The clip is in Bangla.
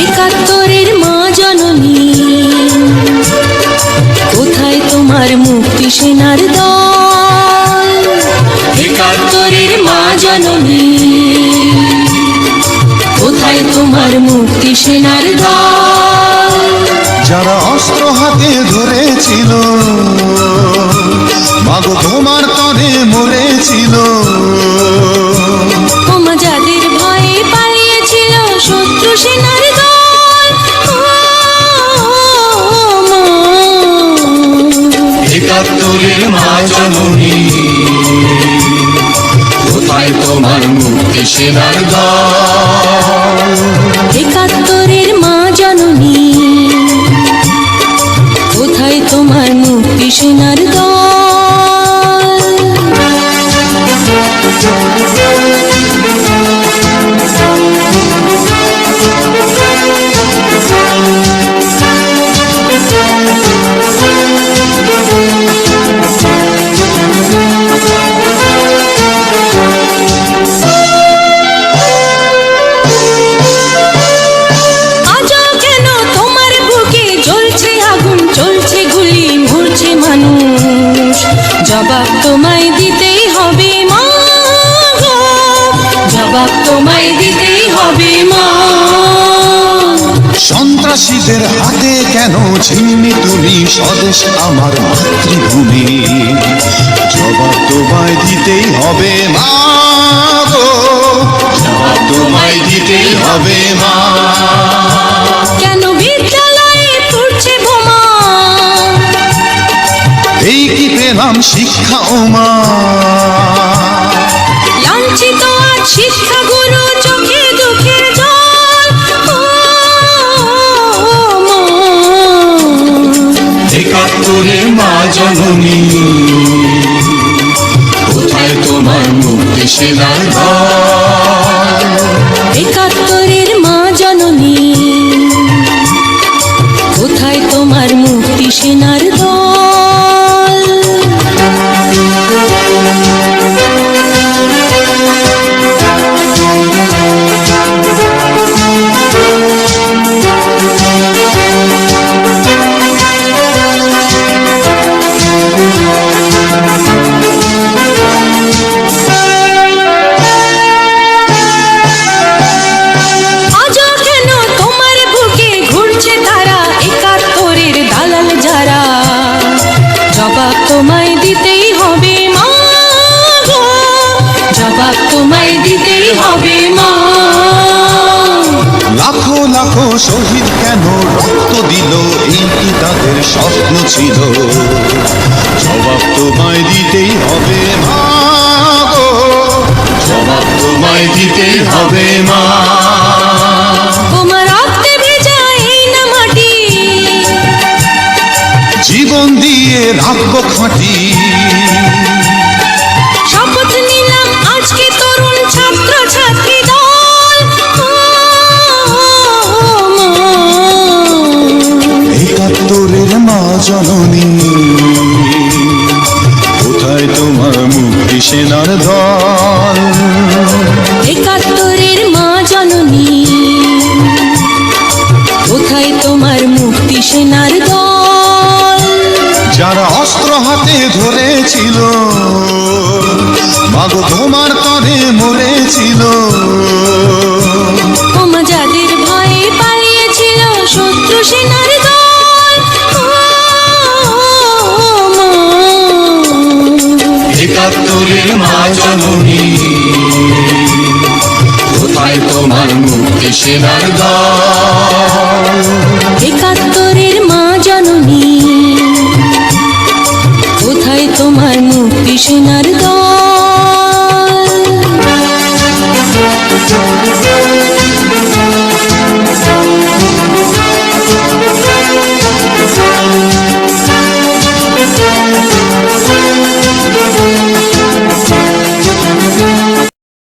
একাত্তরের মা জননী, কোথায় তোমার মুক্তি সেনার দল? একাত্তরের মা জননী, কোথায় তোমার মুক্তি সেনার দল? যারা অস্ত্র হাতে ধরেছিল, মাগো তোমার তরে মরেছিল। ওমা যাদের ভয়ে পালিয়েছিল শত্রু সেনার দল। একাত্তরের মা জননী, কোথায় তোমার মুক্তি সেনার দল? একাত্তরের মা জননী, কোথায় তোমার মুক্তি সেনার দল? জবাব তোমায় দিতেই হবে মা গো, জবাব তোমায় দিতেই হবে মা। সন্ত্রাসীদের হাতে কেন ছিন্নি তুমি স্বদেশ আমার মাতৃভূমি? জবাব তোমায় দিতেই হবে মা গো, জবাব তোমায় দিতেই হবে মা। কেন বিদ্যালয়ে পড়ছে বোমা? এই কি পেলাম শিক্ষা ও মা? লাঞ্ছিত আজ শিক্ষাগুরু, চোখে দুঃখের জল। একাত্তরের মা জননী, কোথায় তোমার মুক্তি সেনার দল? একাত্তরের মা জননী, কোথায় তোমার মুক্তি সেনার দল? জবাব তোমায় দিতেই হবে মা গো, জবাব তোমায় দিতেই হবে মা। লাখো লাখো শহীদ কেন রক্ত দিল, এই কি তাদের স্বপ্ন ছিল? জবাব তোমায় দিতেই হবে মা গো, জবাব তোমায় দিতেই হবে মা। তোমার রক্তে ভেজা এই না মাটি, জীবন দিয়ে রাখবো খাঁটি। শপথ নিলাম আজকে তরুণ ছাত্র ছাত্রী দল। একাত্তরের মা জননী, কোথায় তোমার মুক্তি সেনার দল? একাত্তরের মা জননী, কোথায় তোমার মুক্তি সেনার দল? যারা অস্ত্র হাতে ধরেছিল, মাগো তোমার তরে মরেছিল। ওমা যাদের ভয়ে পালিয়েছিল শত্রু সেনার দল। একাত্তরের মা জননী, কোথায় তোমার মুক্তি সেনার দল? একাত্তরের মা জননী, কোথায় তোমার মুক্তি সেনার